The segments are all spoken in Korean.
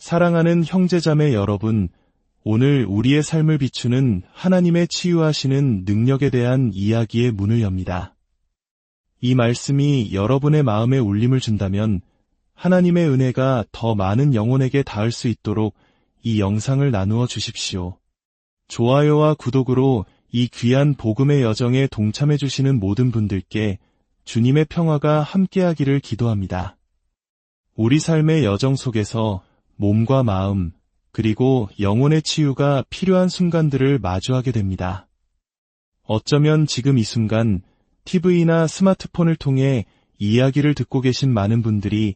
사랑하는 형제자매 여러분, 오늘 우리의 삶을 비추는 하나님의 치유하시는 능력에 대한 이야기의 문을 엽니다. 이 말씀이 여러분의 마음에 울림을 준다면 하나님의 은혜가 더 많은 영혼에게 닿을 수 있도록 이 영상을 나누어 주십시오. 좋아요와 구독으로 이 귀한 복음의 여정에 동참해 주시는 모든 분들께 주님의 평화가 함께하기를 기도합니다. 우리 삶의 여정 속에서 몸과 마음, 그리고 영혼의 치유가 필요한 순간들을 마주하게 됩니다. 어쩌면 지금 이 순간 TV나 스마트폰을 통해 이야기를 듣고 계신 많은 분들이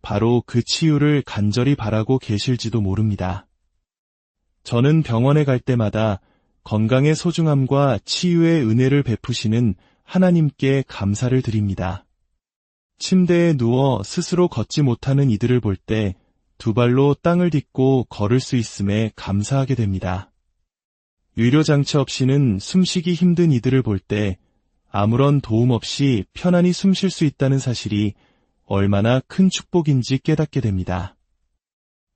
바로 그 치유를 간절히 바라고 계실지도 모릅니다. 저는 병원에 갈 때마다 건강의 소중함과 치유의 은혜를 베푸시는 하나님께 감사를 드립니다. 침대에 누워 스스로 걷지 못하는 이들을 볼 때 두 발로 땅을 딛고 걸을 수 있음에 감사하게 됩니다. 의료장치 없이는 숨쉬기 힘든 이들을 볼 때 아무런 도움 없이 편안히 숨 쉴 수 있다는 사실이 얼마나 큰 축복인지 깨닫게 됩니다.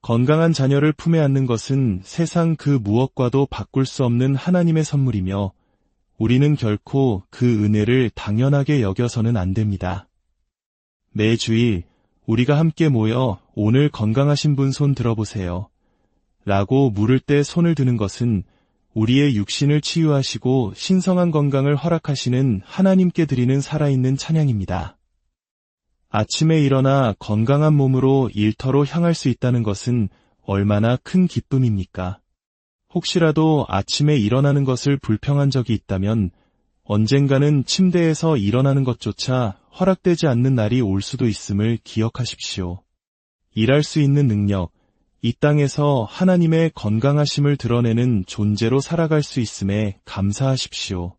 건강한 자녀를 품에 안는 것은 세상 그 무엇과도 바꿀 수 없는 하나님의 선물이며 우리는 결코 그 은혜를 당연하게 여겨서는 안 됩니다. 매주일 우리가 함께 모여 오늘 건강하신 분 손 들어보세요 라고 물을 때 손을 드는 것은 우리의 육신을 치유하시고 신성한 건강을 허락하시는 하나님께 드리는 살아있는 찬양입니다. 아침에 일어나 건강한 몸으로 일터로 향할 수 있다는 것은 얼마나 큰 기쁨입니까? 혹시라도 아침에 일어나는 것을 불평한 적이 있다면 언젠가는 침대에서 일어나는 것조차 허락되지 않는 날이 올 수도 있음을 기억하십시오. 일할 수 있는 능력, 이 땅에서 하나님의 건강하심을 드러내는 존재로 살아갈 수 있음에 감사하십시오.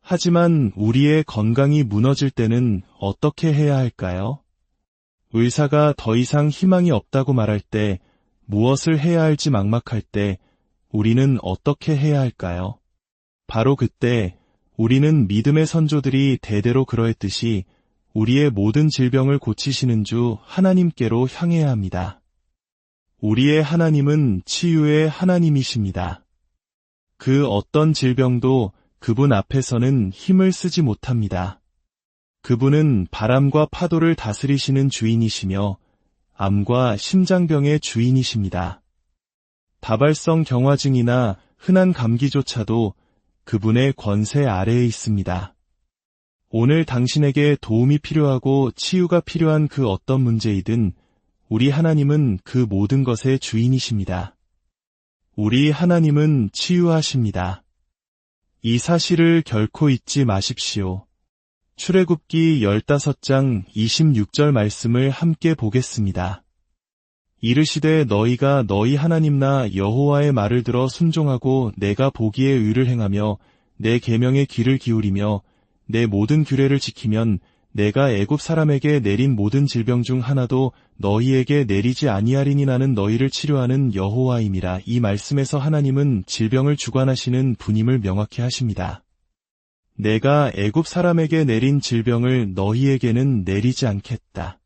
하지만 우리의 건강이 무너질 때는 어떻게 해야 할까요? 의사가 더 이상 희망이 없다고 말할 때, 무엇을 해야 할지 막막할 때 우리는 어떻게 해야 할까요? 바로 그때 우리는 믿음의 선조들이 대대로 그러했듯이 우리의 모든 질병을 고치시는 주 하나님께로 향해야 합니다. 우리의 하나님은 치유의 하나님이십니다. 그 어떤 질병도 그분 앞에서는 힘을 쓰지 못합니다. 그분은 바람과 파도를 다스리시는 주인이시며 암과 심장병의 주인이십니다. 다발성 경화증이나 흔한 감기조차도 그분의 권세 아래에 있습니다. 오늘 당신에게 도움이 필요하고 치유가 필요한 그 어떤 문제이든 우리 하나님은 그 모든 것의 주인이십니다. 우리 하나님은 치유하십니다. 이 사실을 결코 잊지 마십시오. 출애굽기 15장 26절 말씀을 함께 보겠습니다. 이르시되 너희가 너희 하나님 나 여호와의 말을 들어 순종하고 내가 보기에 의를 행하며 내 계명에 귀를 기울이며 내 모든 규례를 지키면 내가 애굽 사람에게 내린 모든 질병 중 하나도 너희에게 내리지 아니하리니 나는 너희를 치료하는 여호와임이라. 이 말씀에서 하나님은 질병을 주관하시는 분임을 명확히 하십니다. 내가 애굽 사람에게 내린 질병을 너희에게는 내리지 않겠다.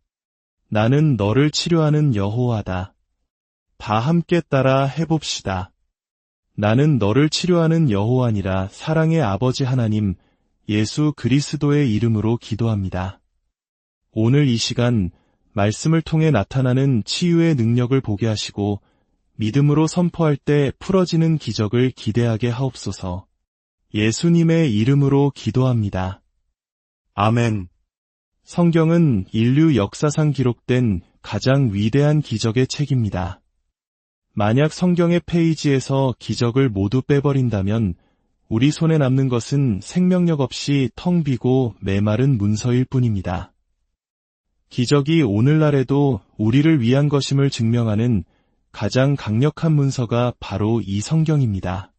나는 너를 치료하는 여호와다. 다 함께 따라 해봅시다. 나는 너를 치료하는 여호와니라. 사랑의 아버지 하나님, 예수 그리스도의 이름으로 기도합니다. 오늘 이 시간 말씀을 통해 나타나는 치유의 능력을 보게 하시고 믿음으로 선포할 때 풀어지는 기적을 기대하게 하옵소서. 예수님의 이름으로 기도합니다. 아멘. 성경은 인류 역사상 기록된 가장 위대한 기적의 책입니다. 만약 성경의 페이지에서 기적을 모두 빼버린다면 우리 손에 남는 것은 생명력 없이 텅 비고 메마른 문서일 뿐입니다. 기적이 오늘날에도 우리를 위한 것임을 증명하는 가장 강력한 문서가 바로 이 성경입니다.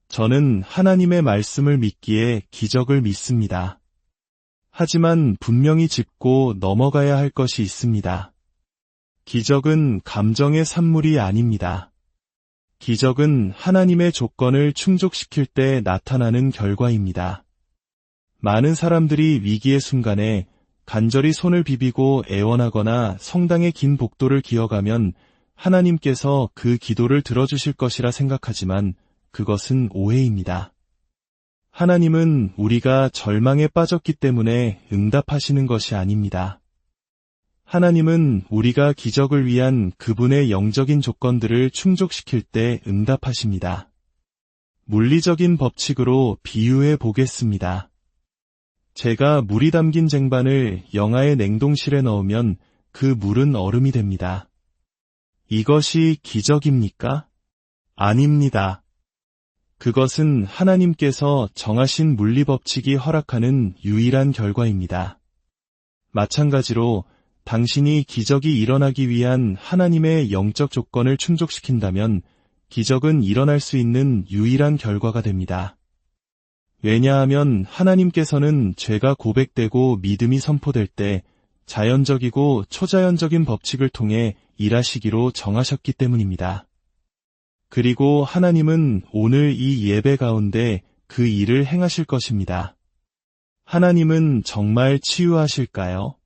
저는 하나님의 말씀을 믿기에 기적을 믿습니다. 하지만 분명히 짚고 넘어가야 할 것이 있습니다. 기적은 감정의 산물이 아닙니다. 기적은 하나님의 조건을 충족시킬 때 나타나는 결과입니다. 많은 사람들이 위기의 순간에 간절히 손을 비비고 애원하거나 성당의 긴 복도를 기어가면 하나님께서 그 기도를 들어주실 것이라 생각하지만 그것은 오해입니다. 하나님은 우리가 절망에 빠졌기 때문에 응답하시는 것이 아닙니다. 하나님은 우리가 기적을 위한 그분의 영적인 조건들을 충족시킬 때 응답하십니다. 물리적인 법칙으로 비유해 보겠습니다. 제가 물이 담긴 쟁반을 영하의 냉동실에 넣으면 그 물은 얼음이 됩니다. 이것이 기적입니까? 아닙니다. 그것은 하나님께서 정하신 물리법칙이 허락하는 유일한 결과입니다. 마찬가지로 당신이 기적이 일어나기 위한 하나님의 영적 조건을 충족시킨다면 기적은 일어날 수 있는 유일한 결과가 됩니다. 왜냐하면 하나님께서는 죄가 고백되고 믿음이 선포될 때 자연적이고 초자연적인 법칙을 통해 일하시기로 정하셨기 때문입니다. 그리고 하나님은 오늘 이 예배 가운데 그 일을 행하실 것입니다. 하나님은 정말 치유하실까요?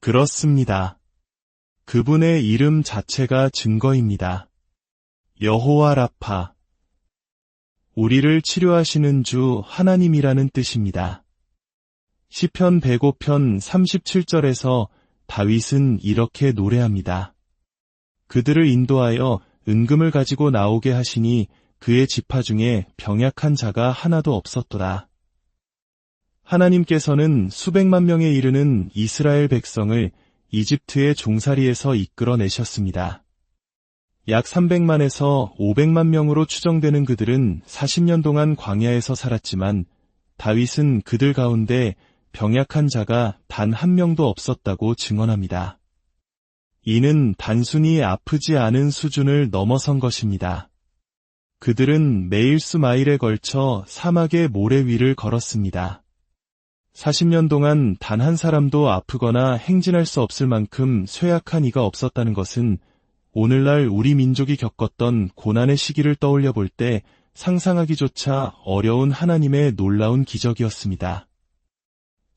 그렇습니다. 그분의 이름 자체가 증거입니다. 여호와 라파. 우리를 치료하시는 주 하나님이라는 뜻입니다. 시편 105편 37절에서 다윗은 이렇게 노래합니다. 그들을 인도하여 은금을 가지고 나오게 하시니 그의 지파 중에 병약한 자가 하나도 없었더라. 하나님께서는 수백만 명에 이르는 이스라엘 백성을 이집트의 종살이에서 이끌어내셨습니다. 약 300만에서 500만 명으로 추정되는 그들은 40년 동안 광야에서 살았지만 다윗은 그들 가운데 병약한 자가 단 한 명도 없었다고 증언합니다. 이는 단순히 아프지 않은 수준을 넘어선 것입니다. 그들은 매일 수마일에 걸쳐 사막의 모래 위를 걸었습니다. 40년 동안 단 한 사람도 아프거나 행진할 수 없을 만큼 쇠약한 이가 없었다는 것은 오늘날 우리 민족이 겪었던 고난의 시기를 떠올려 볼 때 상상하기조차 어려운 하나님의 놀라운 기적이었습니다.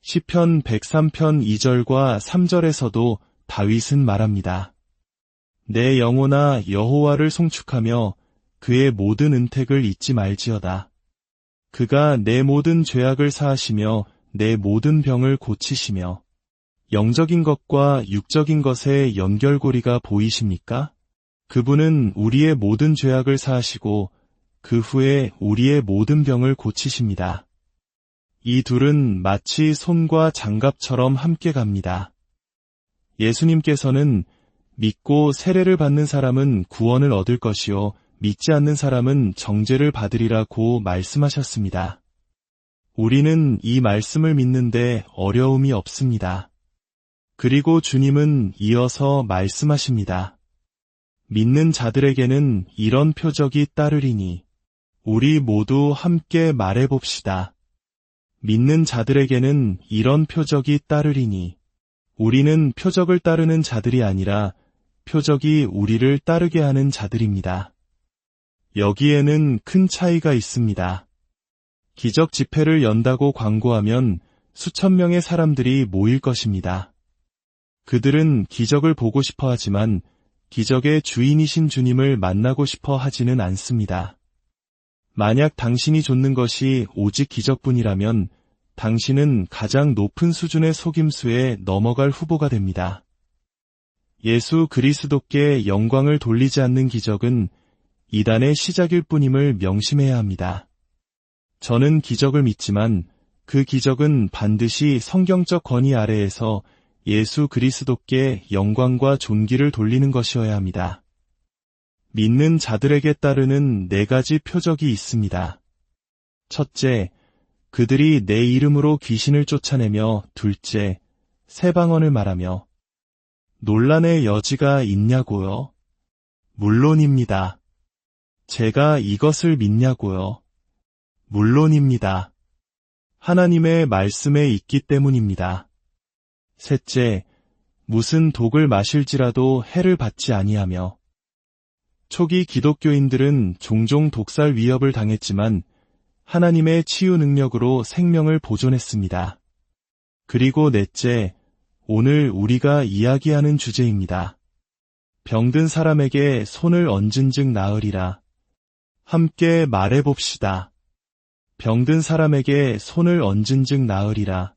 시편 103편 2절과 3절에서도 다윗은 말합니다. 내 영혼아 여호와를 송축하며 그의 모든 은택을 잊지 말지어다. 그가 내 모든 죄악을 사하시며 내 모든 병을 고치시며. 영적인 것과 육적인 것의 연결고리가 보이십니까? 그분은 우리의 모든 죄악을 사하시고 그 후에 우리의 모든 병을 고치십니다. 이 둘은 마치 손과 장갑처럼 함께 갑니다. 예수님께서는 믿고 세례를 받는 사람은 구원을 얻을 것이요 믿지 않는 사람은 정죄를 받으리라고 말씀하셨습니다. 우리는 이 말씀을 믿는데 어려움이 없습니다. 그리고 주님은 이어서 말씀하십니다. 믿는 자들에게는 이런 표적이 따르리니 우리 모두 함께 말해봅시다. 믿는 자들에게는 이런 표적이 따르리니 우리는 표적을 따르는 자들이 아니라 표적이 우리를 따르게 하는 자들입니다. 여기에는 큰 차이가 있습니다. 기적 집회를 연다고 광고하면 수천 명의 사람들이 모일 것입니다. 그들은 기적을 보고 싶어 하지만 기적의 주인이신 주님을 만나고 싶어 하지는 않습니다. 만약 당신이 좇는 것이 오직 기적뿐이라면 당신은 가장 높은 수준의 속임수에 넘어갈 후보가 됩니다. 예수 그리스도께 영광을 돌리지 않는 기적은 이단의 시작일 뿐임을 명심해야 합니다. 저는 기적을 믿지만 그 기적은 반드시 성경적 권위 아래에서 예수 그리스도께 영광과 존귀를 돌리는 것이어야 합니다. 믿는 자들에게 따르는 4가지 표적이 있습니다. 첫째, 그들이 내 이름으로 귀신을 쫓아내며 둘째, 새 방언을 말하며. 논란의 여지가 있냐고요? 물론입니다. 제가 이것을 믿냐고요? 물론입니다. 하나님의 말씀에 있기 때문입니다. 셋째, 무슨 독을 마실지라도 해를 받지 아니하며. 초기 기독교인들은 종종 독살 위협을 당했지만 하나님의 치유 능력으로 생명을 보존했습니다. 그리고 넷째, 오늘 우리가 이야기하는 주제입니다. 병든 사람에게 손을 얹은즉 나으리라. 함께 말해봅시다. 병든 사람에게 손을 얹은즉 나으리라.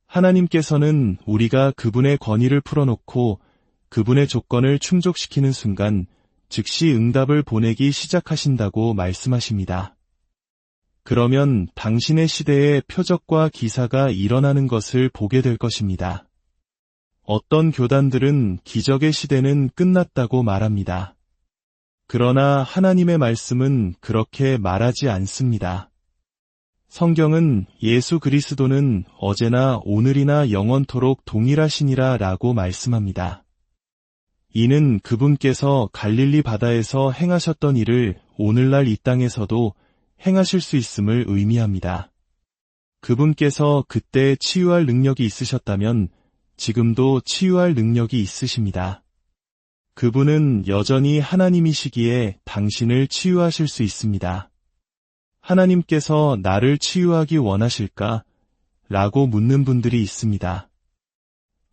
하나님께서는 우리가 그분의 권위를 풀어놓고 그분의 조건을 충족시키는 순간 즉시 응답을 보내기 시작하신다고 말씀하십니다. 그러면 당신의 시대에 표적과 기사가 일어나는 것을 보게 될 것입니다. 어떤 교단들은 기적의 시대는 끝났다고 말합니다. 그러나 하나님의 말씀은 그렇게 말하지 않습니다. 성경은 예수 그리스도는 어제나 오늘이나 영원토록 동일하시니라 라고 말씀합니다. 이는 그분께서 갈릴리 바다에서 행하셨던 일을 오늘날 이 땅에서도 행하실 수 있음을 의미합니다. 그분께서 그때 치유할 능력이 있으셨다면 지금도 치유할 능력이 있으십니다. 그분은 여전히 하나님이시기에 당신을 치유하실 수 있습니다. 하나님께서 나를 치유하기 원하실까? 라고 묻는 분들이 있습니다.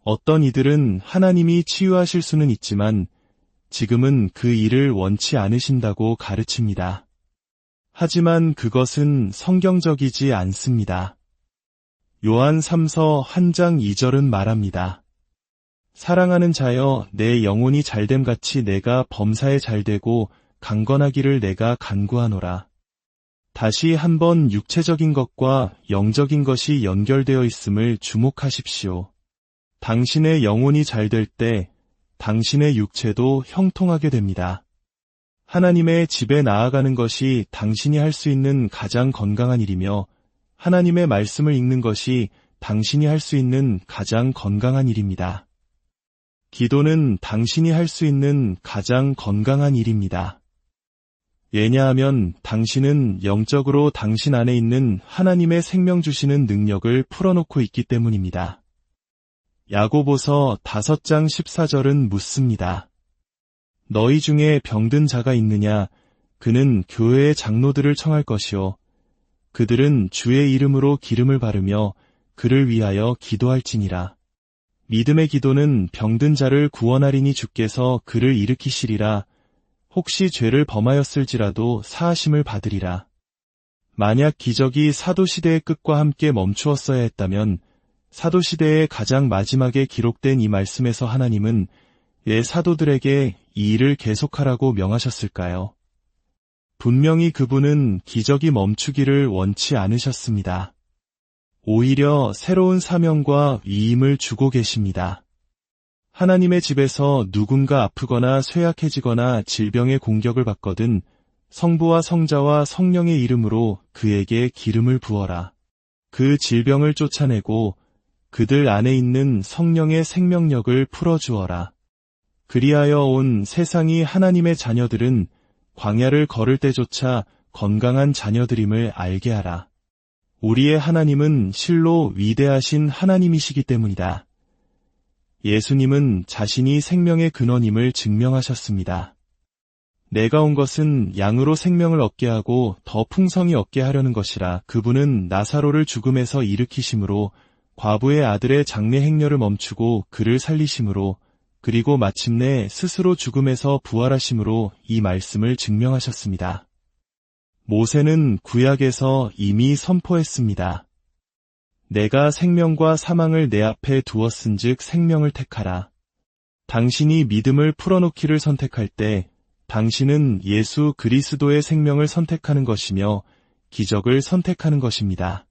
어떤 이들은 하나님이 치유하실 수는 있지만 지금은 그 일을 원치 않으신다고 가르칩니다. 하지만 그것은 성경적이지 않습니다. 요한 3서 1장 2절은 말합니다. 사랑하는 자여 내 영혼이 잘됨같이 내가 범사에 잘되고 강건하기를 내가 간구하노라. 다시 한번 육체적인 것과 영적인 것이 연결되어 있음을 주목하십시오. 당신의 영혼이 잘될 때 당신의 육체도 형통하게 됩니다. 하나님의 집에 나아가는 것이 당신이 할 수 있는 가장 건강한 일이며 하나님의 말씀을 읽는 것이 당신이 할 수 있는 가장 건강한 일입니다. 기도는 당신이 할 수 있는 가장 건강한 일입니다. 왜냐하면 당신은 영적으로 당신 안에 있는 하나님의 생명 주시는 능력을 풀어놓고 있기 때문입니다. 야고보서 5장 14절은 묻습니다. 너희 중에 병든 자가 있느냐? 그는 교회의 장로들을 청할 것이요. 그들은 주의 이름으로 기름을 바르며 그를 위하여 기도할지니라. 믿음의 기도는 병든 자를 구원하리니 주께서 그를 일으키시리라. 혹시 죄를 범하였을지라도 사하심을 받으리라. 만약 기적이 사도시대의 끝과 함께 멈추었어야 했다면 사도시대의 가장 마지막에 기록된 이 말씀에서 하나님은 왜 사도들에게 이 일을 계속하라고 명하셨을까요? 분명히 그분은 기적이 멈추기를 원치 않으셨습니다. 오히려 새로운 사명과 위임을 주고 계십니다. 하나님의 집에서 누군가 아프거나 쇠약해지거나 질병의 공격을 받거든 성부와 성자와 성령의 이름으로 그에게 기름을 부어라. 그 질병을 쫓아내고 그들 안에 있는 성령의 생명력을 풀어주어라. 그리하여 온 세상이 하나님의 자녀들은 광야를 걸을 때조차 건강한 자녀들임을 알게 하라. 우리의 하나님은 실로 위대하신 하나님이시기 때문이다. 예수님은 자신이 생명의 근원임을 증명하셨습니다. 내가 온 것은 양으로 생명을 얻게 하고 더 풍성히 얻게 하려는 것이라. 그분은 나사로를 죽음에서 일으키심으로 과부의 아들의 장례 행렬을 멈추고 그를 살리심으로 그리고 마침내 스스로 죽음에서 부활하심으로 이 말씀을 증명하셨습니다. 모세는 구약에서 이미 선포했습니다. 내가 생명과 사망을 내 앞에 두었은즉 생명을 택하라. 당신이 믿음을 풀어놓기를 선택할 때 당신은 예수 그리스도의 생명을 선택하는 것이며 기적을 선택하는 것입니다.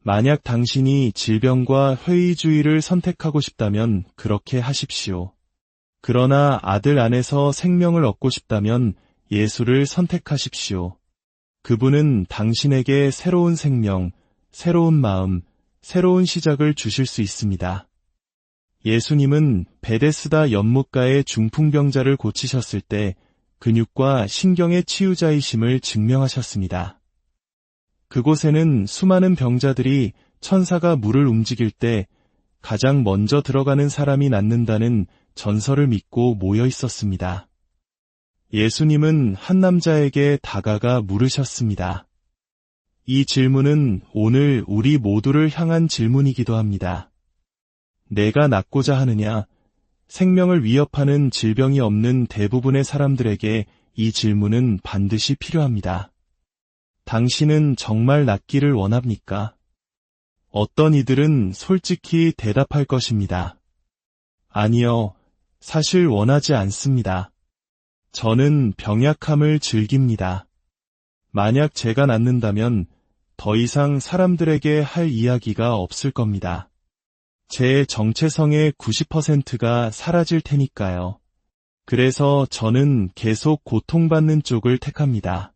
만약 당신이 질병과 회의주의를 선택하고 싶다면 그렇게 하십시오. 그러나 아들 안에서 생명을 얻고 싶다면 예수를 선택하십시오. 그분은 당신에게 새로운 생명, 새로운 마음, 새로운 시작을 주실 수 있습니다. 예수님은 베데스다 연못가의 중풍병자를 고치셨을 때 근육과 신경의 치유자이심을 증명하셨습니다. 그곳에는 수많은 병자들이 천사가 물을 움직일 때 가장 먼저 들어가는 사람이 낫는다는 전설을 믿고 모여 있었습니다. 예수님은 한 남자에게 다가가 물으셨습니다. 이 질문은 오늘 우리 모두를 향한 질문이기도 합니다. 내가 낫고자 하느냐? 생명을 위협하는 질병이 없는 대부분의 사람들에게 이 질문은 반드시 필요합니다. 당신은 정말 낫기를 원합니까? 어떤 이들은 솔직히 대답할 것입니다. 아니요, 사실 원하지 않습니다. 저는 병약함을 즐깁니다. 만약 제가 낫는다면 더 이상 사람들에게 할 이야기가 없을 겁니다. 제 정체성의 90%가 사라질 테니까요. 그래서 저는 계속 고통받는 쪽을 택합니다.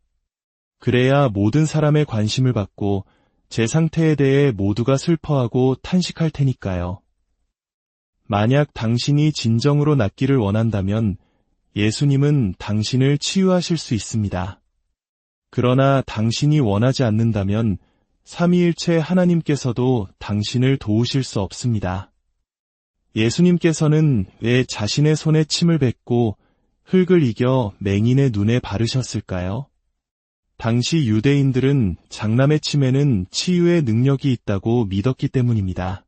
그래야 모든 사람의 관심을 받고 제 상태에 대해 모두가 슬퍼하고 탄식할 테니까요. 만약 당신이 진정으로 낫기를 원한다면 예수님은 당신을 치유하실 수 있습니다. 그러나 당신이 원하지 않는다면 삼위일체 하나님께서도 당신을 도우실 수 없습니다. 예수님께서는 왜 자신의 손에 침을 뱉고 흙을 이겨 맹인의 눈에 바르셨을까요? 당시 유대인들은 장남의 침에는 치유의 능력이 있다고 믿었기 때문입니다.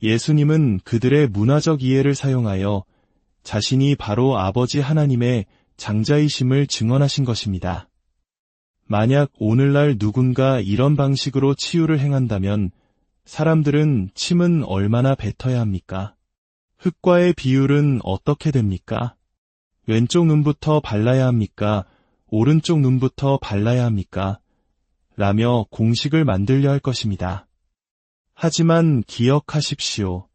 예수님은 그들의 문화적 이해를 사용하여 자신이 바로 아버지 하나님의 장자이심을 증언하신 것입니다. 만약 오늘날 누군가 이런 방식으로 치유를 행한다면 사람들은 침은 얼마나 뱉어야 합니까? 흙과의 비율은 어떻게 됩니까? 왼쪽 눈부터 발라야 합니까? 오른쪽 눈부터 발라야 합니까? 라며 공식을 만들려 할 것입니다. 하지만 기억하십시오.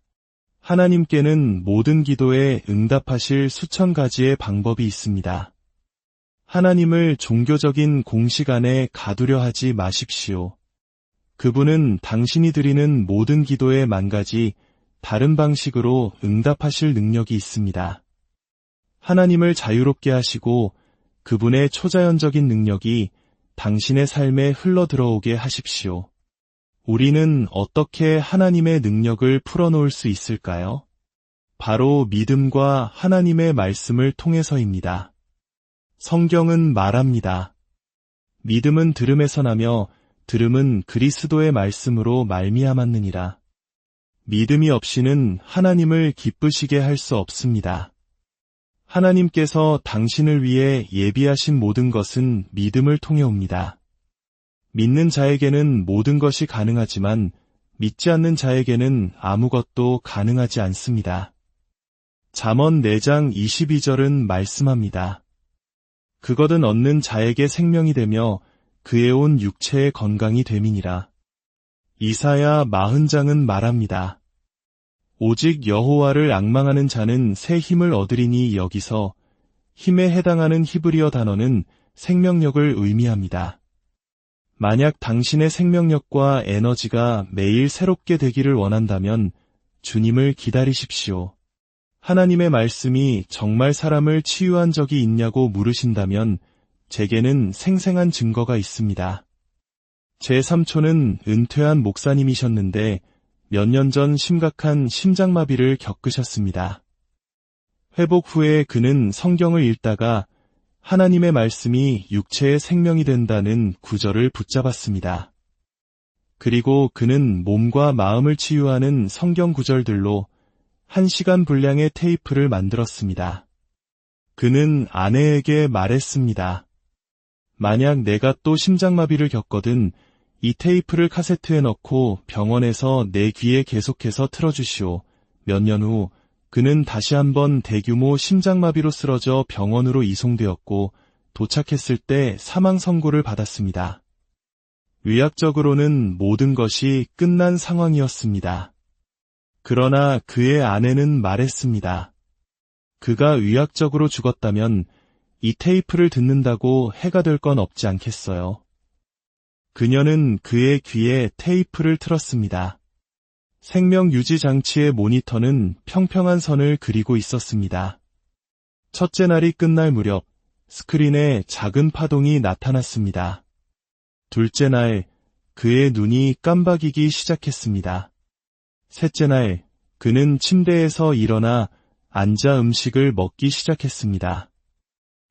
하나님께는 모든 기도에 응답하실 수천 가지의 방법이 있습니다. 하나님을 종교적인 공식 안에 가두려 하지 마십시오. 그분은 당신이 드리는 모든 기도에 만 가지 다른 방식으로 응답하실 능력이 있습니다. 하나님을 자유롭게 하시고 그분의 초자연적인 능력이 당신의 삶에 흘러들어오게 하십시오. 우리는 어떻게 하나님의 능력을 풀어놓을 수 있을까요? 바로 믿음과 하나님의 말씀을 통해서입니다. 성경은 말합니다. 믿음은 들음에서 나며 들음은 그리스도의 말씀으로 말미암았느니라. 믿음이 없이는 하나님을 기쁘시게 할 수 없습니다. 하나님께서 당신을 위해 예비하신 모든 것은 믿음을 통해 옵니다. 믿는 자에게는 모든 것이 가능하지만 믿지 않는 자에게는 아무것도 가능하지 않습니다. 잠언 4장 22절은 말씀합니다. 그것은 얻는 자에게 생명이 되며 그에 온 육체의 건강이 됨이니라. 이사야 40장은 말합니다. 오직 여호와를 앙망하는 자는 새 힘을 얻으리니 여기서 힘에 해당하는 히브리어 단어는 생명력을 의미합니다. 만약 당신의 생명력과 에너지가 매일 새롭게 되기를 원한다면 주님을 기다리십시오. 하나님의 말씀이 정말 사람을 치유한 적이 있냐고 물으신다면 제게는 생생한 증거가 있습니다. 제 삼촌은 은퇴한 목사님이셨는데 몇 년 전 심각한 심장마비를 겪으셨습니다. 회복 후에 그는 성경을 읽다가 하나님의 말씀이 육체의 생명이 된다는 구절을 붙잡았습니다. 그리고 그는 몸과 마음을 치유하는 성경 구절들로 1시간 분량의 테이프를 만들었습니다. 그는 아내에게 말했습니다. 만약 내가 또 심장마비를 겪거든 이 테이프를 카세트에 넣고 병원에서 내 귀에 계속해서 틀어주시오. 몇 년 후 그는 다시 한번 대규모 심장마비로 쓰러져 병원으로 이송되었고 도착했을 때 사망 선고를 받았습니다. 의학적으로는 모든 것이 끝난 상황이었습니다. 그러나 그의 아내는 말했습니다. 그가 의학적으로 죽었다면 이 테이프를 듣는다고 해가 될 건 없지 않겠어요. 그녀는 그의 귀에 테이프를 틀었습니다. 생명 유지 장치의 모니터는 평평한 선을 그리고 있었습니다. 첫째 날이 끝날 무렵 스크린에 작은 파동이 나타났습니다. 둘째 날 그의 눈이 깜박이기 시작했습니다. 셋째 날 그는 침대에서 일어나 앉아 음식을 먹기 시작했습니다.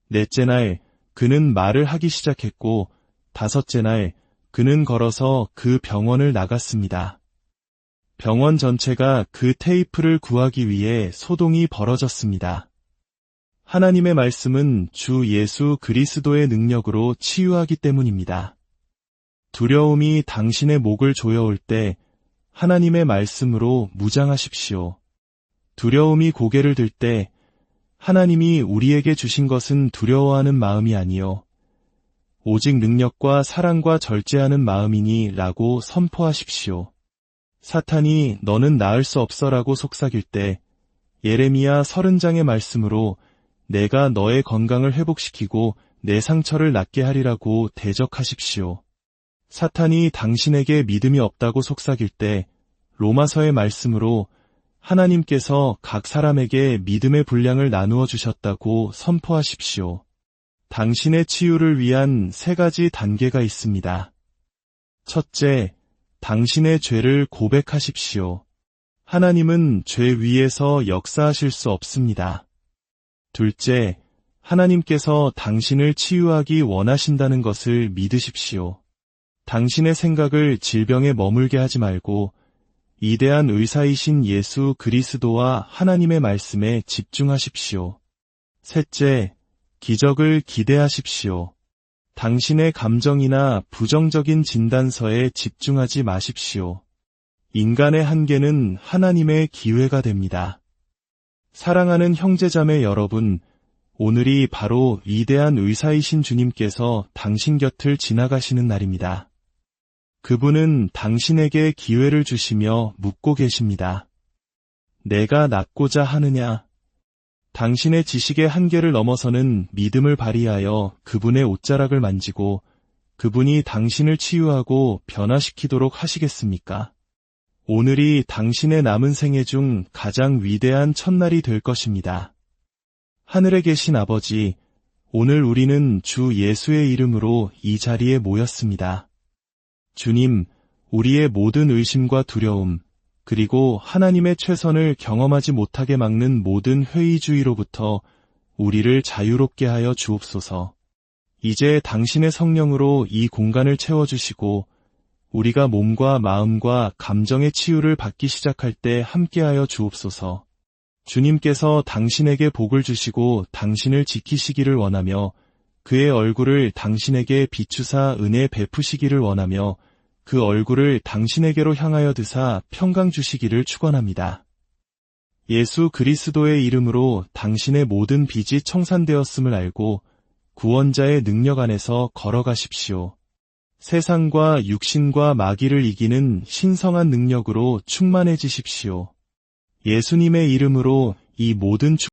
넷째 날 그는 말을 하기 시작했고 다섯째 날 그는 걸어서 그 병원을 나갔습니다. 병원 전체가 그 테이프를 구하기 위해 소동이 벌어졌습니다. 하나님의 말씀은 주 예수 그리스도의 능력으로 치유하기 때문입니다. 두려움이 당신의 목을 조여올 때 하나님의 말씀으로 무장하십시오. 두려움이 고개를 들 때 하나님이 우리에게 주신 것은 두려워하는 마음이 아니요 오직 능력과 사랑과 절제하는 마음이니 라고 선포하십시오. 사탄이 너는 나을 수 없어라고 속삭일 때 예레미야 30장의 말씀으로 내가 너의 건강을 회복시키고 내 상처를 낫게 하리라고 대적하십시오. 사탄이 당신에게 믿음이 없다고 속삭일 때 로마서의 말씀으로 하나님께서 각 사람에게 믿음의 분량을 나누어 주셨다고 선포하십시오. 당신의 치유를 위한 3가지 단계가 있습니다. 첫째, 당신의 죄를 고백하십시오. 하나님은 죄 위에서 역사하실 수 없습니다. 둘째, 하나님께서 당신을 치유하기 원하신다는 것을 믿으십시오. 당신의 생각을 질병에 머물게 하지 말고 위대한 의사이신 예수 그리스도와 하나님의 말씀에 집중하십시오. 셋째, 기적을 기대하십시오. 당신의 감정이나 부정적인 진단서에 집중하지 마십시오. 인간의 한계는 하나님의 기회가 됩니다. 사랑하는 형제자매 여러분, 오늘이 바로 위대한 의사이신 주님께서 당신 곁을 지나가시는 날입니다. 그분은 당신에게 기회를 주시며 묻고 계십니다. 내가 낫고자 하느냐? 당신의 지식의 한계를 넘어서는 믿음을 발휘하여 그분의 옷자락을 만지고 그분이 당신을 치유하고 변화시키도록 하시겠습니까? 오늘이 당신의 남은 생애 중 가장 위대한 첫날이 될 것입니다. 하늘에 계신 아버지, 오늘 우리는 주 예수의 이름으로 이 자리에 모였습니다. 주님, 우리의 모든 의심과 두려움, 그리고 하나님의 최선을 경험하지 못하게 막는 모든 회의주의로부터 우리를 자유롭게 하여 주옵소서. 이제 당신의 성령으로 이 공간을 채워주시고 우리가 몸과 마음과 감정의 치유를 받기 시작할 때 함께하여 주옵소서. 주님께서 당신에게 복을 주시고 당신을 지키시기를 원하며 그의 얼굴을 당신에게 비추사 은혜 베푸시기를 원하며 그 얼굴을 당신에게로 향하여 드사 평강 주시기를 축원합니다. 예수 그리스도의 이름으로 당신의 모든 빚이 청산되었음을 알고 구원자의 능력 안에서 걸어가십시오. 세상과 육신과 마귀를 이기는 신성한 능력으로 충만해지십시오. 예수님의 이름으로 이 모든